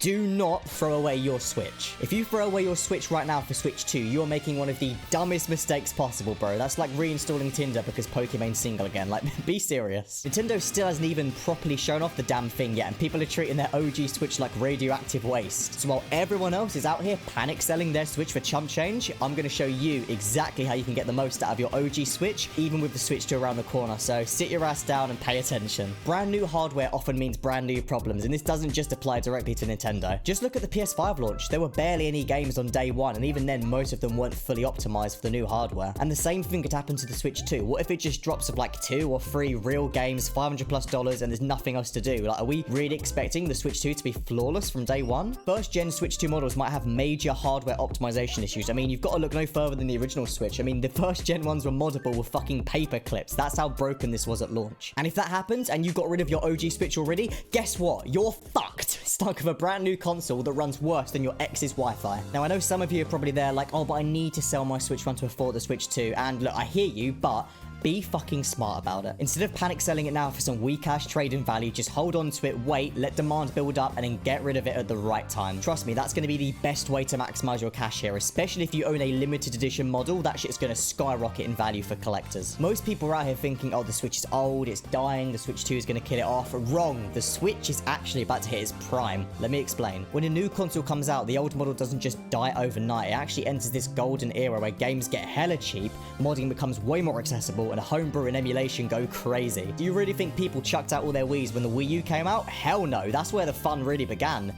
Do not throw away your Switch. If you throw away your Switch right now for Switch 2, you are making one of the dumbest mistakes possible, bro. That's like reinstalling Tinder because Pokemon's single again. Like, be serious. Nintendo still hasn't even properly shown off the damn thing yet, and people are treating their OG Switch like radioactive waste. So while everyone else is out here panic selling their Switch for chump change, I'm going to show you exactly how you can get the most out of your OG Switch, even with the Switch 2 around the corner. So sit your ass down and pay attention. Brand new hardware often means brand new problems, and this doesn't just apply directly to Nintendo. Just look at the PS5 launch. There were barely any games on day one, and even then most of them weren't fully optimized for the new hardware. And the same thing could happen to the Switch 2. What if it just drops of like 2 or 3 real games, $500+ and there's nothing else to do? Like, are we really expecting the Switch 2 to be flawless from day one? First gen Switch 2 models might have major hardware optimization issues. I mean, you've got to look no further than the original Switch. I mean, the first gen ones were moddable with fucking paper clips. That's how broken this was at launch. And if that happens and you got rid of your OG Switch already, guess what? You're fucked. Stuck with a brand new console that runs worse than your ex's Wi-Fi. Now, I know some of you are probably there like, oh, but I need to sell my Switch 1 to afford the Switch 2. And look, I hear you, but be fucking smart about it. Instead of panic selling it now for some weak ass trade-in value, just hold on to it, wait, let demand build up, and then get rid of it at the right time. Trust me, that's going to be the best way to maximize your cash here, especially if you own a limited edition model. That shit's going to skyrocket in value for collectors. Most people are out here thinking, oh, the Switch is old, it's dying, the Switch 2 is going to kill it off. Wrong. The Switch is actually about to hit its prime. Let me explain. When a new console comes out, the old model doesn't just die overnight. It actually enters this golden era where games get hella cheap, modding becomes way more accessible, and a homebrew and emulation go crazy. Do you really think people chucked out all their Wiis when the Wii U came out? Hell no. That's where the fun really began.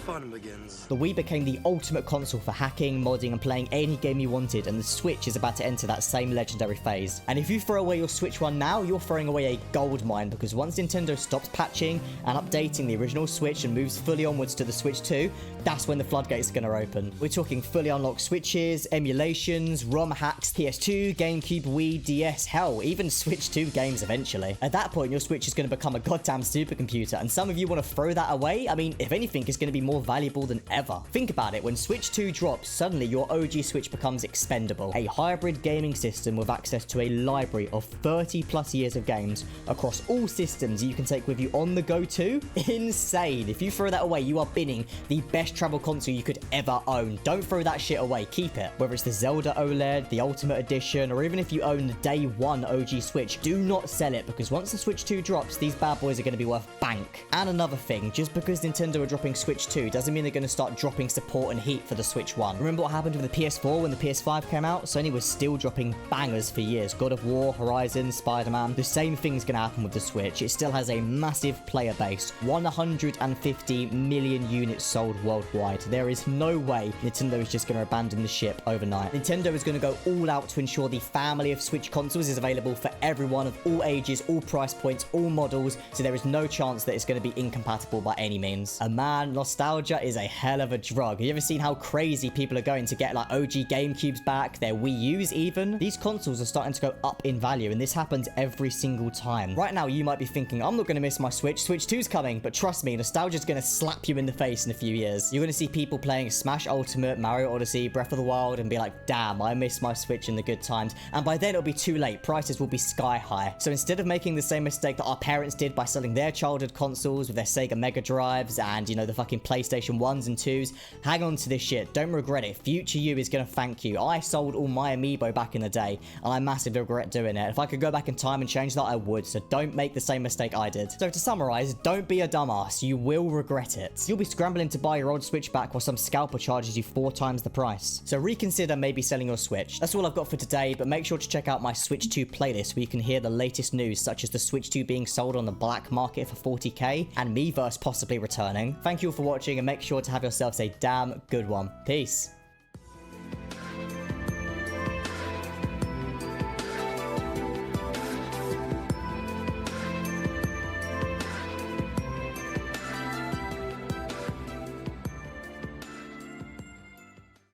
Fun begins. The Wii became the ultimate console for hacking, modding, and playing any game you wanted, and the Switch is about to enter that same legendary phase. And if you throw away your Switch 1 now, you're throwing away a gold mine, because once Nintendo stops patching and updating the original Switch and moves fully onwards to the Switch 2, that's when the floodgates are going to open. We're talking fully unlocked Switches, emulations, ROM hacks, PS2, GameCube, Wii, DS, hell, even Switch 2 games eventually. At that point, your Switch is going to become a goddamn supercomputer, and some of you want to throw that away? I mean, if anything, it's going to be more valuable than ever. Think about it, when Switch 2 drops, suddenly your OG Switch becomes expendable. A hybrid gaming system with access to a library of 30+ years of games across all systems you can take with you on the go too? Insane. If you throw that away, you are binning the best travel console you could ever own. Don't throw that shit away, keep it. Whether it's the Zelda OLED, the Ultimate Edition, or even if you own the day one OG Switch, do not sell it, because once the Switch 2 drops, these bad boys are going to be worth bank. And another thing, just because Nintendo are dropping Switch 2 doesn't mean they're going to start dropping support and heat for the Switch 1. Remember what happened with the PS4 when the PS5 came out? Sony was still dropping bangers for years. God of War, Horizon, Spider-Man. The same thing's going to happen with the Switch. It still has a massive player base. 150 million units sold worldwide. There is no way Nintendo is just going to abandon the ship overnight. Nintendo is going to go all out to ensure the family of Switch consoles is available for everyone of all ages, all price points, all models, so there is no chance that it's going to be incompatible by any means. And man, nostalgia is a hell of a drug. Have you ever seen how crazy people are going to get like OG GameCubes back, their Wii U's even? These consoles are starting to go up in value, and this happens every single time. Right now, you might be thinking, I'm not going to miss my Switch. Switch 2's coming, but trust me, nostalgia is going to slap you in the face in a few years. You're going to see people playing Smash Ultimate, Mario Odyssey, Breath of the Wild, and be like, damn, I miss my Switch in the good times. And by then, it'll be too late. Prices will be sky high. So instead of making the same mistake that our parents did by selling their childhood consoles with their Sega Mega Drives and, you know, the fucking PlayStation 1s and 2s, hang on to this shit. Don't regret it. Future you is going to thank you. I sold all my Amiibo back in the day, and I massively regret doing it. If I could go back in time and change that, I would. So don't make the same mistake I did. So to summarize, don't be a dumbass. You will regret it. You'll be scrambling to buy your old Switch back while some scalper charges you 4 times the price. So reconsider maybe selling your Switch. That's all I've got for today, but make sure to check out my Switch 2 playlist where you can hear the latest news, such as the Switch 2 being sold on the black market for 40k and Miiverse possibly returning. Thank you all for watching, and make sure to have yourselves a damn good one. Peace.